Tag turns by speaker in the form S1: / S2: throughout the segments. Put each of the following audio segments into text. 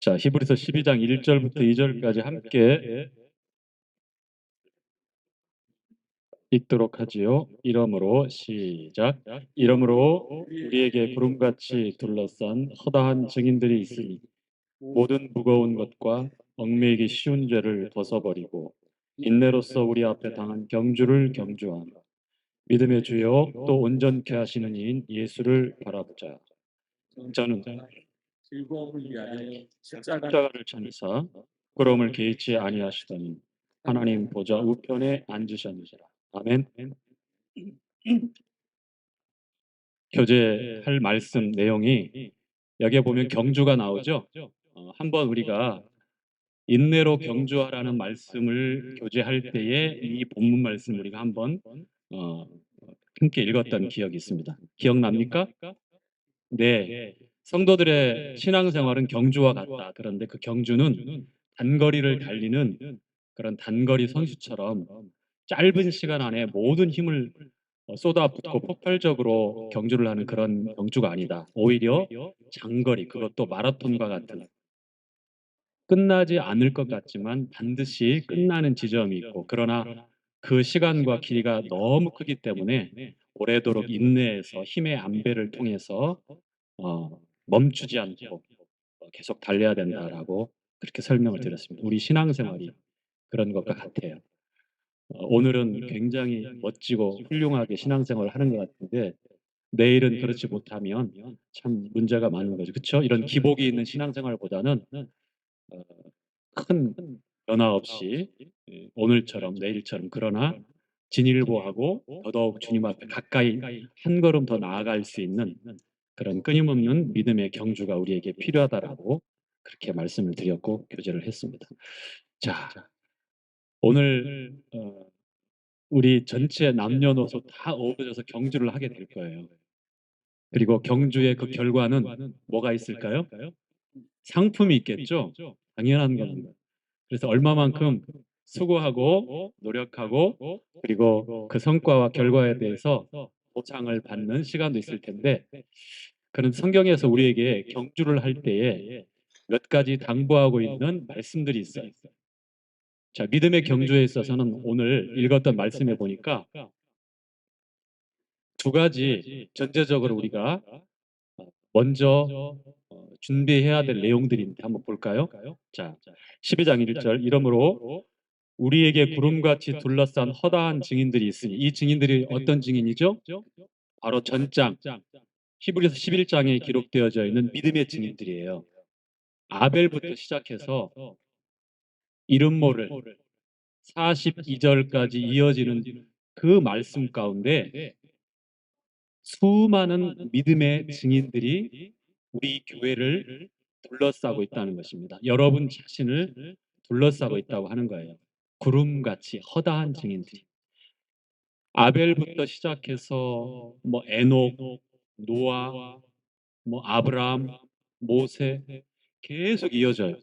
S1: 자, 히브리서 12장 1절부터 2절까지 함께 읽도록 하지요. 이러므로 시작. 이러므로 우리에게 구름같이 둘러싼 허다한 증인들이 있으니 모든 무거운 것과 얽매이기 쉬운 죄를 벗어버리고 인내로서 우리 앞에 당한 경주를 경주하며 믿음의 주요 또 온전케 하시는 이인 예수를 바라보자. 저는
S2: 즐거움을 위하여
S1: 십자가를 참으사 부끄러움을 개의치 아니하시더니 하나님 보좌 우편에 앉으셨느니라. 아멘. 교제할 말씀 내용이 여기에 보면 경주가 나오죠. 한번 우리가 인내로 경주하라는 말씀을 교제할 때에 이 본문 말씀 우리가 한번 어, 함께 읽었던 기억이 있습니다. 기억납니까? 네. 성도들의 신앙생활은 경주와 같다. 그런데 그 경주는 단거리를 달리는 그런 단거리 선수처럼 짧은 시간 안에 모든 힘을 쏟아붓고 폭발적으로 경주를 하는 그런 경주가 아니다. 오히려 장거리, 그것도 마라톤과 같은 끝나지 않을 것 같지만 반드시 끝나는 지점이 있고, 그러나 그 시간과 길이가 너무 크기 때문에 오래도록 인내해서 힘의 안배를 통해서 어, 멈추지 않고 계속 달려야 된다라고 그렇게 설명을 드렸습니다. 우리 신앙생활이 그런 것과 같아요. 오늘은 굉장히 멋지고 훌륭하게 신앙생활을 하는 것 같은데 내일은 그렇지 못하면 참 문제가 많은 거죠. 그렇죠? 이런 기복이 있는 신앙생활보다는 어, 큰 변화 없이 오늘처럼 내일처럼, 그러나 진일보하고 더더욱 주님 앞에 가까이 한 걸음 더 나아갈 수 있는 그런 끊임없는 믿음의 경주가 우리에게 필요하다라고 그렇게 말씀을 드렸고 교제를 했습니다. 자, 오늘 우리 전체 남녀노소 다 어우러져서 경주를 하게 될 거예요. 그리고 경주의 그 결과는 뭐가 있을까요? 상품이 있겠죠? 당연한 겁니다. 그래서 얼마만큼 수고하고 노력하고 그리고 그 성과와 결과에 대해서 보상을 받는 시간도 있을 텐데, 그런 성경에서 우리에게 경주를 할 때에 몇 가지 당부하고 있는 말씀들이 있어요. 자, 믿음의 경주에 있어서는 오늘 읽었던 말씀에 보니까 두 가지 전제적으로 우리가 먼저 준비해야 될 내용들인데 한번 볼까요? 자, 12장 1절. 이러므로 우리에게 구름같이 둘러싼 허다한 증인들이 있으니, 이 증인들이 어떤 증인이죠? 바로 전장 히브리서 11장에 기록되어져 있는 믿음의 증인들이에요. 아벨부터 시작해서 이름 모를 42절까지 이어지는 그 말씀 가운데 수많은 믿음의 증인들이 우리 교회를 둘러싸고 있다는 것입니다. 여러분 자신을 둘러싸고 있다고 하는 거예요. 구름같이 허다한 증인들이. 아벨부터 시작해서 뭐 에녹, 노아, 뭐 아브라함, 모세 계속 이어져요.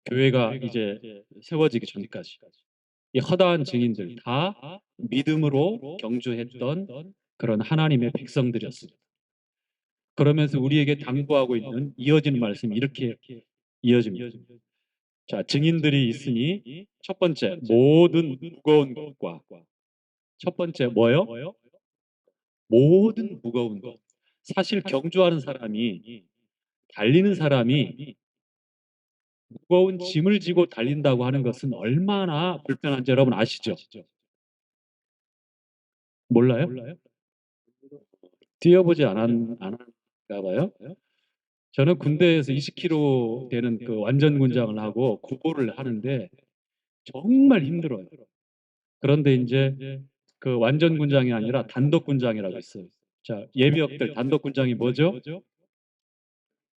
S1: 교회가 이제 세워지기 전까지. 이 허다한 증인들 다 믿음으로 경주했던 그런 하나님의 백성들이었습니다. 그러면서 우리에게 당부하고 있는 이어지는 말씀이 이렇게 이어집니다. 자, 증인들이 있으니 첫 번째, 모든 무거운 것과, 첫 번째 뭐요? 모든 무거운 것. 사실 경주하는 사람이, 달리는 사람이 무거운 짐을 지고 달린다고 하는 것은 얼마나 불편한지 여러분 아시죠? 몰라요? 뛰어보지 않았나 봐요. 저는 군대에서 20km 되는 그 완전 군장을 하고 구보를 하는데 정말 힘들어요. 그런데 이제 그 완전 군장이 아니라 단독 군장이라고 있어요. 자, 예비역들 단독 군장이 뭐죠?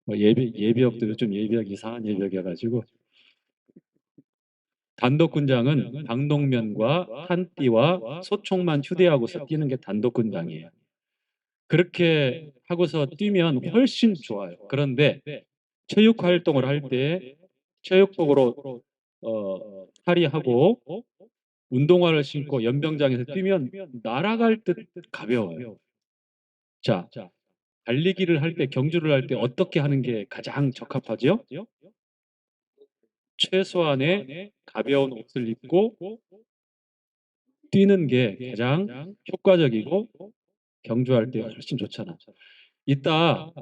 S1: 뭐 예비역들도 좀 예비역 이상한 예비역이어가지고, 단독 군장은 방독면과 탄띠와 소총만 휴대하고서 뛰는 게 단독 군장이에요. 그렇게 하고서 뛰면 훨씬 좋아요. 그런데 체육 활동을 할 때 체육복으로 탈의하고 운동화를 신고 연병장에서 뛰면 날아갈 듯 가벼워요. 자, 달리기를 할 때, 경주를 할 때 어떻게 하는 게 가장 적합하죠? 최소한의 가벼운 옷을 입고 뛰는 게 가장 효과적이고 경주할 때 훨씬 좋잖아. 이따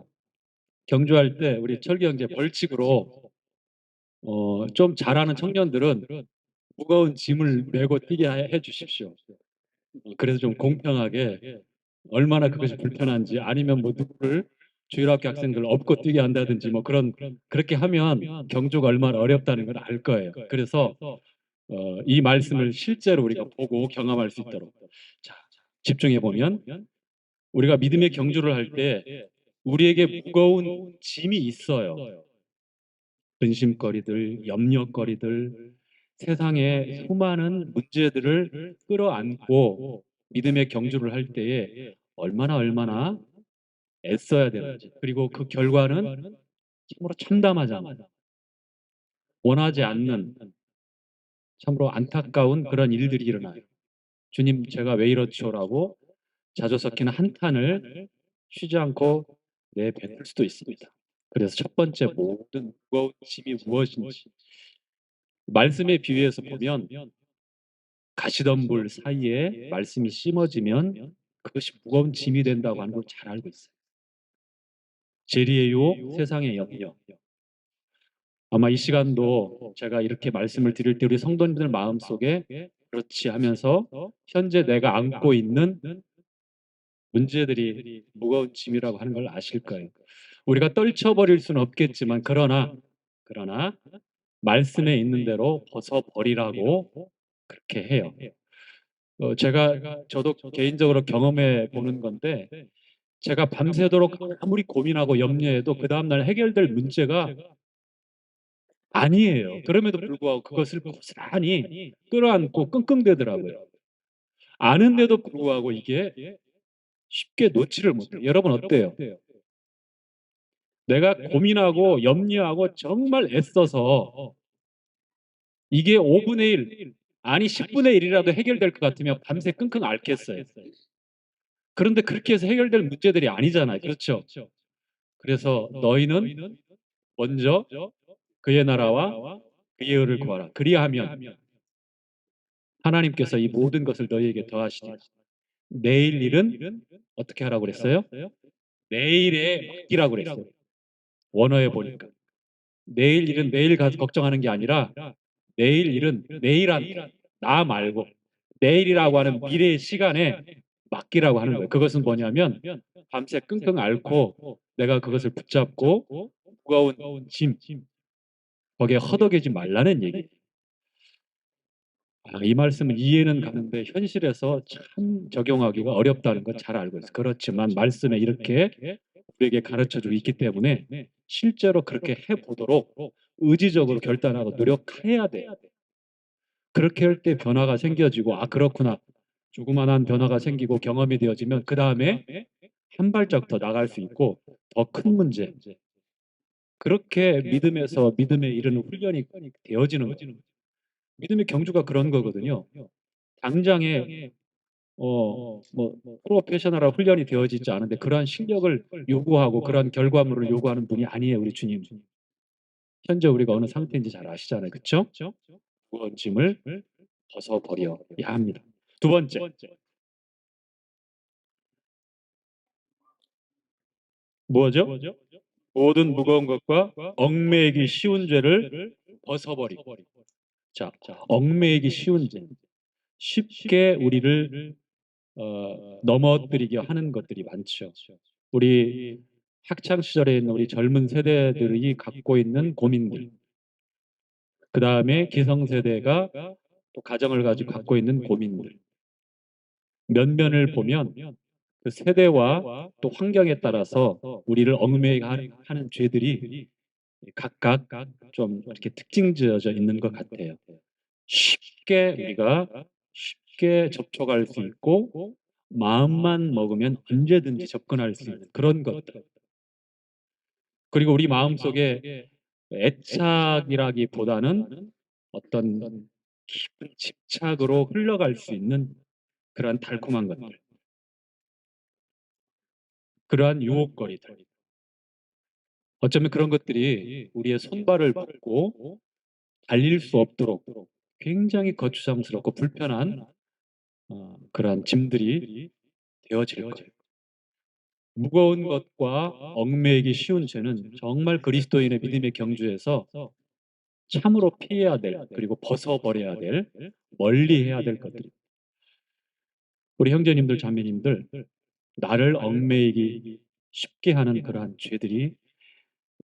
S1: 경주할 때 우리 철기 형제 벌칙으로 좀 잘하는 청년들은 무거운 짐을 메고 뛰게 해 주십시오. 그래서 좀 공평하게 얼마나 그것이 불편한지 아니면 뭐 누구를 주일학교 학생들 업고 뛰게 한다든지 뭐 그렇게 하면 경주가 얼마나 어렵다는 걸 알 거예요. 그래서 이 말씀을 실제로 우리가 보고 경험할 수 있도록 자, 집중해 보면 우리가 믿음의 경주를 할 때 우리에게 무거운 짐이 있어요. 근심거리들, 염려거리들, 세상의 수많은 문제들을 끌어안고 믿음의 경주를 할 때에 얼마나 애써야 되는지, 그리고 그 결과는 참으로 참담하잖아요. 원하지 않는 참으로 안타까운 그런 일들이 일어나요. 주님, 제가 왜 이렇죠라고 자주 섞이는 한탄을 쉬지 않고 내뱉을 수도 있습니다. 그래서 첫 번째, 모든 무거운 짐이 무엇인지 말씀에 비유해서 보면 가시덤불 사이에 말씀이 심어지면 그것이 무거운 짐이 된다고 하는 걸 잘 알고 있어요. 재리의 유혹, 세상의 염려. 아마 이 시간도 제가 이렇게 말씀을 드릴 때 우리 성도님들 마음속에 그렇지 하면서 현재 내가 안고 있는 문제들이 무거운 짐이라고 하는 걸 아실 거예요. 우리가 떨쳐버릴 수는 없겠지만 그러나 말씀에 있는 대로 벗어버리라고 그렇게 해요. 저도 개인적으로 경험해 보는 건데 제가 밤새도록 아무리 고민하고 염려해도 그 다음날 해결될 문제가 아니에요. 그럼에도 불구하고 그것을 고스란히 끌어안고 끙끙대더라고요. 아는데도 불구하고 이게 쉽게 놓지를 못해요. 여러분 어때요? 내가 고민하고 염려하고 정말 애써서 이게 5분의 1, 아니 10분의 1이라도 해결될 것 같으면 밤새 끙끙 앓겠어요. 그런데 그렇게 해서 해결될 문제들이 아니잖아요. 그렇죠? 그래서 너희는 먼저 그의 나라와 그의 의를 구하라. 그리하면 하나님께서 이 모든 것을 너희에게 더하시리라. 내일 일은 어떻게 하라고 그랬어요? 내일에 맡기라고 그랬어요. 원어에 보니까. 내일 일은 내일 가서 걱정하는 게 아니라 내일 일은 내일한테, 나 말고 내일이라고 하는 미래의 시간에 맡기라고 하는 거예요. 그것은 뭐냐면 밤새 끙끙 앓고 내가 그것을 붙잡고 무거운 짐 거기에 허덕이지 말라는 얘기. 이 말씀은 이해는 가는데 현실에서 참 적용하기가 어렵다는 걸 잘 알고 있어요. 그렇지만 말씀에 이렇게 우리에게 가르쳐주고 있기 때문에 실제로 그렇게 해보도록 의지적으로 결단하고 노력해야 돼요. 그렇게 할 때 변화가 생겨지고 그렇구나. 조그만한 변화가 생기고 경험이 되어지면 그 다음에 한 발짝 더 나갈 수 있고 더 큰 문제. 그렇게 믿음에서 믿음에 이르는 훈련이 되어지는 거죠. 믿음의 경주가 그런 거거든요. 당장에 뭐 프로페셔널한 훈련이 되어지지 않은데 그러한 실력을 요구하고 그러한 결과물을 요구하는 분이 아니에요, 우리 주님. 현재 우리가 어느 상태인지 잘 아시잖아요, 그렇죠? 무거운 짐을 벗어버려야 합니다. 두 번째, 뭐죠? 모든 무거운 것과 얽매이기 쉬운 죄를 벗어버리고. 자, 얽매이기 쉬운 죄. 쉽게 우리를 넘어뜨리게 하는 것들이 많죠. 우리 학창 시절에 있는 우리 젊은 세대들이 갖고 있는 고민들, 그 다음에 기성세대가 또 가정을 가지고 갖고 있는 고민들, 면면을 보면 그 세대와 또 환경에 따라서 우리를 얽매이게 하는 죄들이 각각 좀 이렇게 특징 지어져 있는 것 같아요. 우리가 쉽게 접촉할 수 있고 마음만 먹으면 언제든지 접근할 수 있는 그런 것들. 그리고 우리 마음속에 애착이라기보다는 어떤 깊은 집착으로 흘러갈 수 있는 그런 달콤한 것들. 그러한 유혹거리들. 어쩌면 그런 것들이 우리의 손발을 묶고 달릴 수 없도록 굉장히 거추장스럽고 불편한 그러한 짐들이 되어질 거예요. 무거운 것과 얽매이기 쉬운 죄는 정말 그리스도인의 믿음의 경주에서 참으로 피해야 될, 그리고 벗어버려야 될, 멀리 해야 될 것들이. 우리 형제님들, 자매님들, 나를 얽매이기 쉽게 하는 그러한 죄들이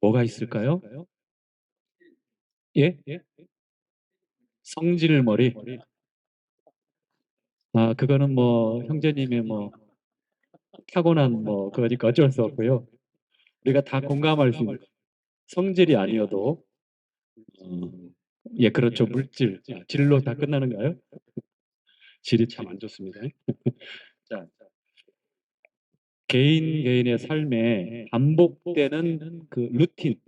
S1: 뭐가 있을까요? 예? 성질머리. 그거는 뭐 형제님의 뭐 타고난 뭐 그거니까 어쩔 수 없고요. 우리가 다 공감할 수 있는 성질이 아니어도 예, 그렇죠. 물질. 질로 다 끝나는가요? 질이 참 안 좋습니다. 자, 개인의 삶에 반복되는 그 루틴,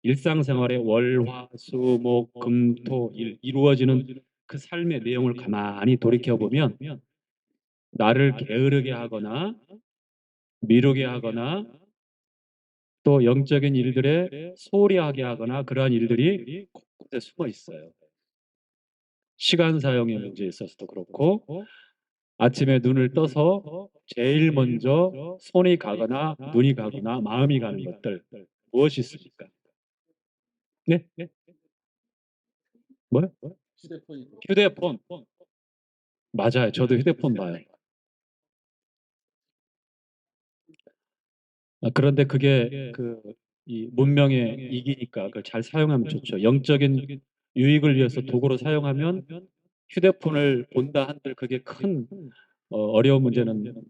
S1: 일상생활의 월, 화, 수, 목, 금, 토, 일 이루어지는 그 삶의 내용을 가만히 돌이켜 보면 나를 게으르게 하거나 미루게 하거나 또 영적인 일들에 소홀히 하게 하거나 그러한 일들이 곳곳에 숨어 있어요. 시간 사용의 문제에 있어서도 그렇고 아침에 눈을 떠서 제일 먼저 손이 가거나 눈이 가거나 마음이 가는 것들 무엇이 있습니까? 네? 뭐요?
S2: 휴대폰이
S1: 휴대폰. 맞아요. 저도 휴대폰 봐요. 그런데 그게 이 문명의 이기니까 그걸 잘 사용하면 좋죠. 영적인 유익을 위해서 도구로 사용하면 휴대폰을 본다 한들 그게 큰 어려운 문제는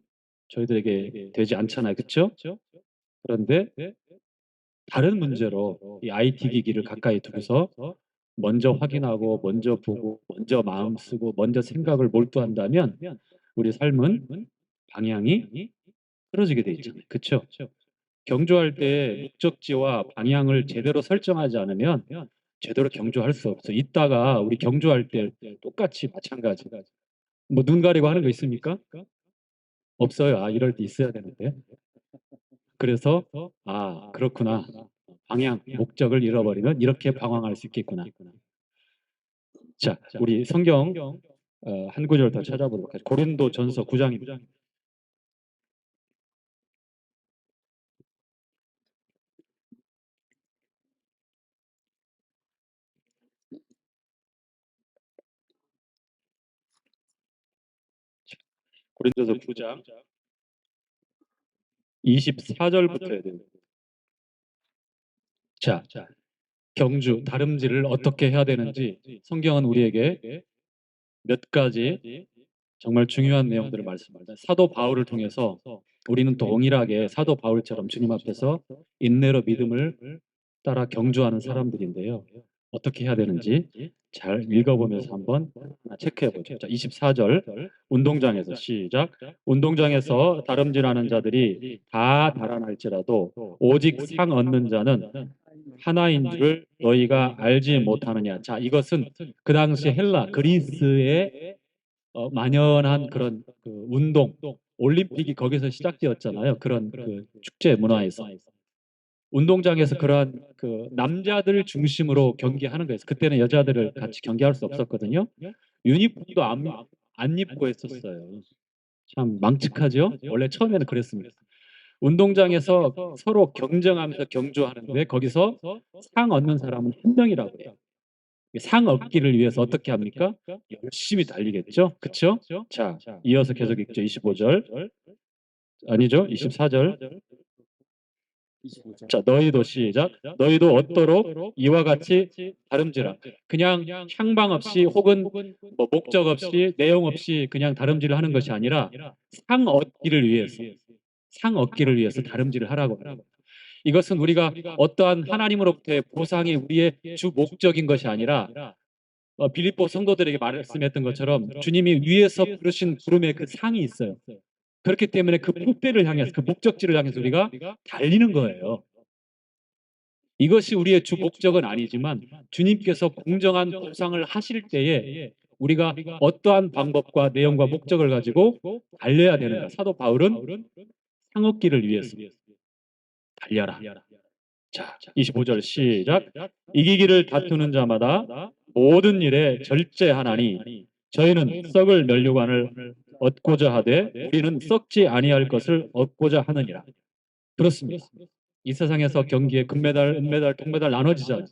S1: 저희들에게 되지 않잖아요. 그렇죠? 그런데 다른 문제로 이 IT 기기를 가까이 두고서 먼저 확인하고 먼저 보고 먼저 마음 쓰고 먼저 생각을 몰두한다면 우리 삶은 방향이 틀어지게 돼 있잖아요. 그렇죠? 경주할 때 목적지와 방향을 제대로 설정하지 않으면 제대로 경주할 수 없어. 이따가 우리 경주할 때 똑같이 마찬가지. 뭐 눈 가리고 하는 거 있습니까? 없어요. 이럴 때 있어야 되는데. 그래서 그렇구나. 방향, 목적을 잃어버리면 이렇게 방황할 수 있겠구나. 자, 우리 성경 한 구절 더 찾아보도록 하죠. 고린도 전서 9장입니다. 고린도서 9장 24절부터 해야 됩니다. 자, 경주, 다름질을 어떻게 해야 되는지 성경은 우리에게 몇 가지 정말 중요한 내용들을 말씀합니다. 사도 바울을 통해서 우리는 동일하게 사도 바울처럼 주님 앞에서 인내로 믿음을 따라 경주하는 사람들인데요. 어떻게 해야 되는지 잘 읽어보면서 한번 체크해 보죠. 자, 24절 운동장에서 시작. 운동장에서 다름질하는 자들이 다 달아날지라도 오직 상 얻는 자는 하나인 줄을 너희가 알지 못하느냐. 자, 이것은 그 당시 헬라 그리스의 만연한 그런 운동, 올림픽이 거기서 시작되었잖아요. 그런 축제 문화에서. 운동장에서 그러한 남자들 중심으로 경기하는 거예요. 그때는 여자들을 같이 경기할 수 없었거든요. 유니폼도 안 입고 했었어요. 참 망측하죠? 원래 처음에는 그랬습니다. 운동장에서 서로 경쟁하면서 경주하는데 거기서 상 얻는 사람은 한 명이라고 해요. 상 얻기를 위해서 어떻게 합니까? 열심히 달리겠죠? 그쵸? 자, 이어서 계속 읽죠. 25절. 아니죠? 24절.
S2: 25장.
S1: 자, 너희도 시작. 너희도 얻도록 이와 같이 다름질하. 그냥 향방 없이 혹은 뭐 목적 없이 내용 없이 그냥 다름질을 하는 것이 아니라 상 얻기를 위해서, 상 얻기를 위해서 다름질을 하라고 하는 거예요. 이것은 우리가 어떠한 하나님으로부터의 보상이 우리의 주 목적인 것이 아니라 빌립보 성도들에게 말씀했던 것처럼 주님이 위에서 부르신 부름의 그 상이 있어요. 그렇기 때문에 그 목표를 향해서 그 목적지를 향해서 우리가 달리는 거예요. 이것이 우리의 주 목적은 아니지만 주님께서 공정한 보상을 하실 때에 우리가 어떠한 방법과 내용과 목적을 가지고 달려야 되는가. 사도 바울은 향업기를 위해서 달려라. 자, 25절 시작. 이기기를 다투는 자마다 모든 일에 절제하나니 저희는 썩을 면류관을 얻고자 하되 우리는 썩지 아니할 것을 얻고자 하느니라. 그렇습니다. 이 세상에서 경기에 금메달, 은메달, 동메달 나눠지잖아요.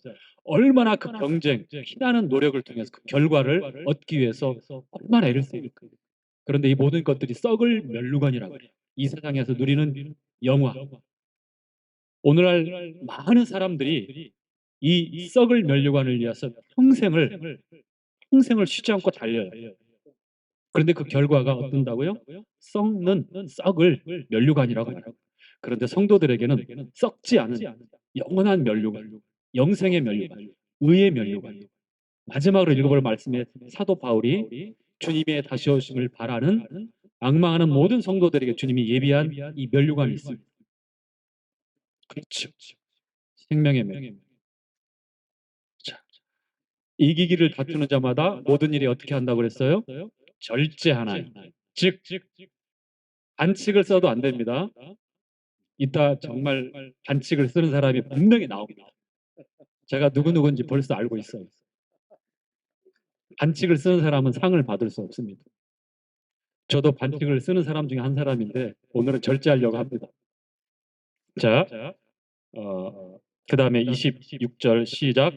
S1: 얼마나 그 경쟁, 피나는 노력을 통해서 그 결과를 얻기 위해서 얼마나 애를 쓰니까. 그런데 이 모든 것들이 썩을 면류관이라고 해요. 이 세상에서 누리는 영화. 오늘날 많은 사람들이 이 썩을 면류관을 위해서 평생을 쉬지 않고 달려요. 그런데 그 결과가 어떤다고요? 썩을 면류관이라고 해요. 그런데 성도들에게는 썩지 않은 영원한 면류관, 영생의 면류관, 의의 면류관. 마지막으로 읽어볼 말씀에 사도 바울이 주님의 다시 오심을 바라는 악망하는 모든 성도들에게 주님이 예비한 이 면류관이 있습니다. 그렇죠. 생명의 면. 자, 이기기를 다투는 자마다 모든 일이 어떻게 한다고 그랬어요? 절제하나니. 즉, 반칙을 써도 안 됩니다. 이따 정말 반칙을 쓰는 사람이 분명히 나옵니다. 제가 누구누구인지 벌써 알고 있어요. 반칙을 쓰는 사람은 상을 받을 수 없습니다. 저도 반칙을 쓰는 사람 중에 한 사람인데 오늘은 절제하려고 합니다. 자, 그 다음에 26절 시작.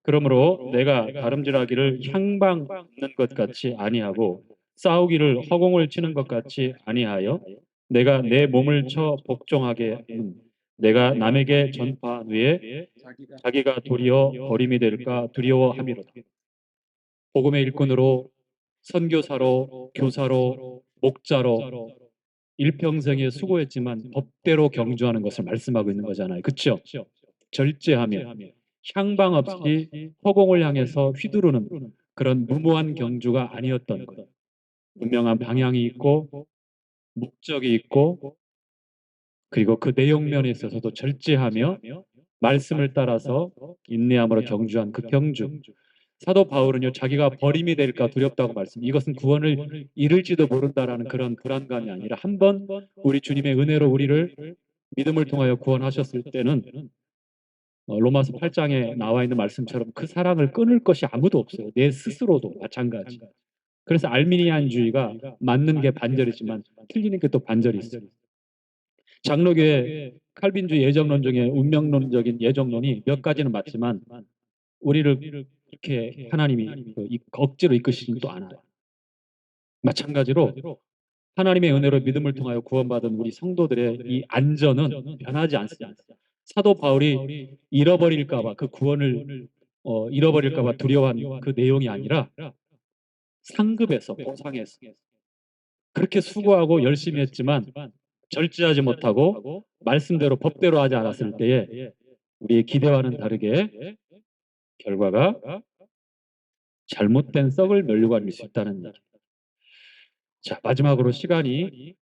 S1: 그러므로 내가 다름질하기를 향방하는 것 같이 아니하고 싸우기를 허공을 치는 것 같이 아니하여 내가 내 몸을 쳐 복종하게 하면 내가 남에게 전파한 후에 자기가 도리어 버림이 될까 두려워함이로다. 복음의 일꾼으로 선교사로 교사로 목자로 일평생에 수고했지만 법대로 경주하는 것을 말씀하고 있는 거잖아요. 그렇죠? 절제하며 향방 없이 허공을 향해서 휘두르는 그런 무모한 경주가 아니었던 것. 분명한 방향이 있고 목적이 있고 그리고 그 내용면에 있어서도 절제하며 말씀을 따라서 인내함으로 경주한 그 경주. 사도 바울은요, 자기가 버림이 될까 두렵다고 말씀. 이것은 구원을 이룰지도 모른다라는 그런 불안감이 아니라 한번 우리 주님의 은혜로 우리를 믿음을 통하여 구원하셨을 때는 로마서 8장에 나와 있는 말씀처럼 그 사랑을 끊을 것이 아무도 없어요. 내 스스로도 마찬가지. 그래서 알미니안주의가 맞는 게 반절이지만 틀리는 게 또 반절이 있어요. 장로교의 칼빈주의 예정론 중에 운명론적인 예정론이 몇 가지는 맞지만 우리를 그렇게 하나님이 억지로 이끄시진 또 않아요. 마찬가지로 하나님의 은혜로 믿음을 통하여 구원받은 우리 성도들의 이 안전은 변하지 않습니다. 사도 바울이 잃어버릴까봐 그 구원을 잃어버릴까봐 두려워한 그 내용이 아니라 상급에서 보상에서 그렇게 수고하고 열심히 했지만 절제하지 못하고 말씀대로 법대로 하지 않았을 때에 우리의 기대와는 다르게 결과가 잘못된 썩을 면류관일 수 있다는 얘기. 자, 마지막으로 시간이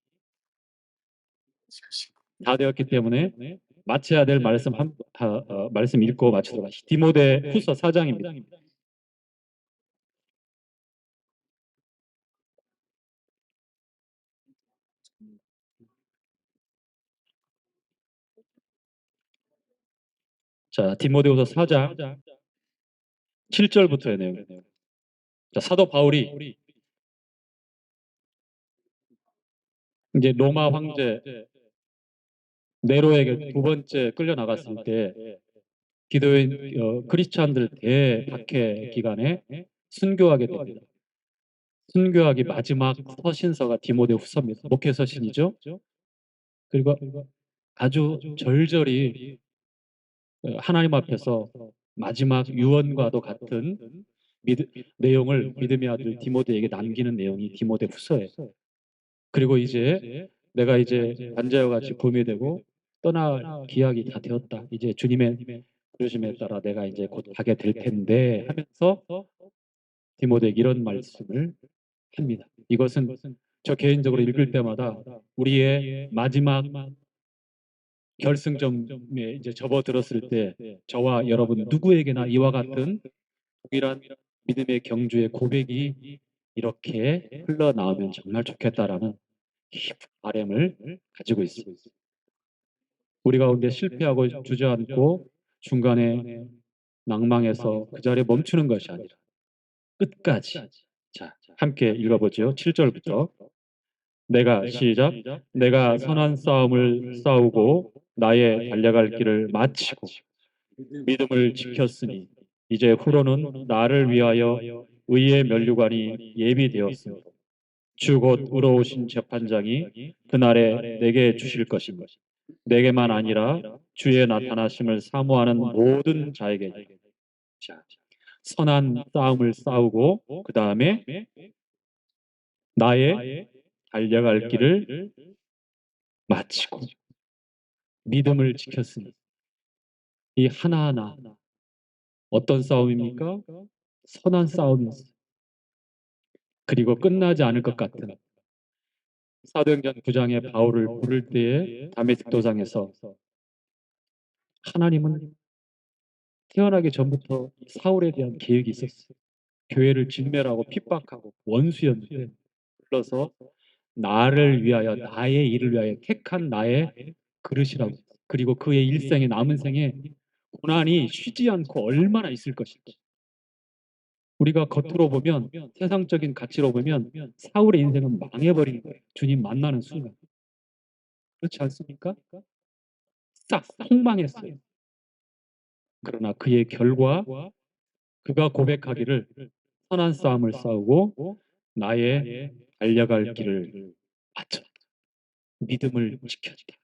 S1: 다 되었기 때문에 마쳐야 될 말씀 말씀 읽고 마치도록 하시죠. 디모데 후서 4장입니다. 자, 디모데후서 4장 7절부터의 내용. 자, 사도 바울이 이제 로마 황제 네로에게 두 번째 끌려 나갔을 때 기도인 크리스찬들 대박해 기간에 순교하게 됩니다. 순교하기 마지막 서신서가 디모데후서입니다. 목회 서신이죠. 그리고 아주 절절히 하나님 앞에서 마지막 유언과도 같은 내용을 믿음의 아들 디모데에게 남기는 내용이 디모데후서예요. 그리고 이제 내가 이제 반자와 같이 봄이 되고 떠날 기약이 다 되었다. 이제 주님의 부르심에 따라 내가 이제 곧 가게 될 텐데 하면서 디모데에게 이런 말씀을 합니다. 이것은 저 개인적으로 읽을 때마다 우리의 마지막 결승점에 이제 접어들었을 때 저와 여러분 누구에게나 이와 같은 동일한 믿음의 경주의 고백이 이렇게 흘러나오면 정말 좋겠다라는 깊은 바람을 가지고 있습니다. 우리 가운데 실패하고 주저앉고 중간에 낭망해서 그 자리에 멈추는 것이 아니라 끝까지. 자, 함께 읽어보죠. 7절부터. 내가 시작. 내가 선한 싸움을 싸우고 나의 달려갈 길을 마치고 믿음을 지켰으니 이제 후로는 나를 위하여 의의 면류관이 예비되었습니다. 주 곧 의로우신 재판장이 그날에 내게 주실 것입니다. 내게만 아니라 주의 나타나심을 사모하는 모든 자에게. 자, 선한 싸움을 싸우고 그 다음에 나의 달려갈 길을 마치고 믿음을 지켰으니 이 하나하나 어떤 싸움입니까? 선한 싸움이었어요. 그리고 끝나지 않을 것 같은 사도행전 9장의 바울을 부를 때에 다메섹 도상에서 하나님은 태어나기 전부터 사울에 대한 계획이 있었어요. 교회를 진멸하고 핍박하고 원수였는데 불러서 나를 위하여 나의 일을 위하여 택한 나의 그릇이라고. 그리고 그의 일생에 남은 생에 고난이 쉬지 않고 얼마나 있을 것인지. 우리가 겉으로 보면 세상적인 가치로 보면 사울의 인생은 망해버린 거예요. 주님 만나는 순간. 그렇지 않습니까? 싹 폭망했어요. 그러나 그의 결과 그가 고백하기를 선한 싸움을 싸우고 나의 달려갈 길을 마쳤다. 믿음을 지켰다.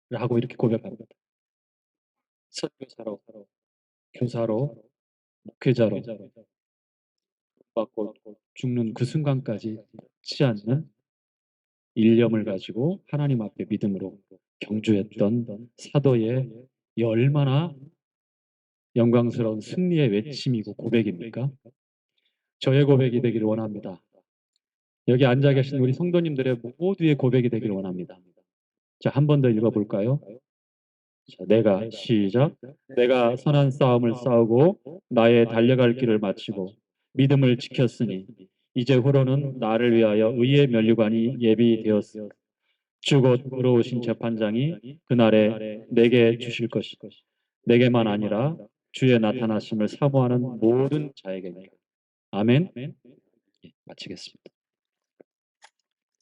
S1: 라고 이렇게 고백합니다. 선교사로, 교사로, 목회자로 받고 죽는 그 순간까지 치 않는 일념을 가지고 하나님 앞에 믿음으로 경주했던 사도의 이 얼마나 영광스러운 승리의 외침이고 고백입니까? 저의 고백이 되기를 원합니다. 여기 앉아 계신 우리 성도님들의 모두의 고백이 되기를 원합니다. 자, 한 번 더 읽어볼까요? 자, 내가 시작. 내가 선한 싸움을 싸우고 나의 달려갈 길을 마치고 믿음을 지켰으니 이제 후로는 나를 위하여 의의 면류관이 예비되었으니 주 곧 의로우신 재판장이 그날에 내게 주실 것이고 내게만 아니라 주의 나타나심을 사모하는 모든 자에게. 아멘. 예, 마치겠습니다.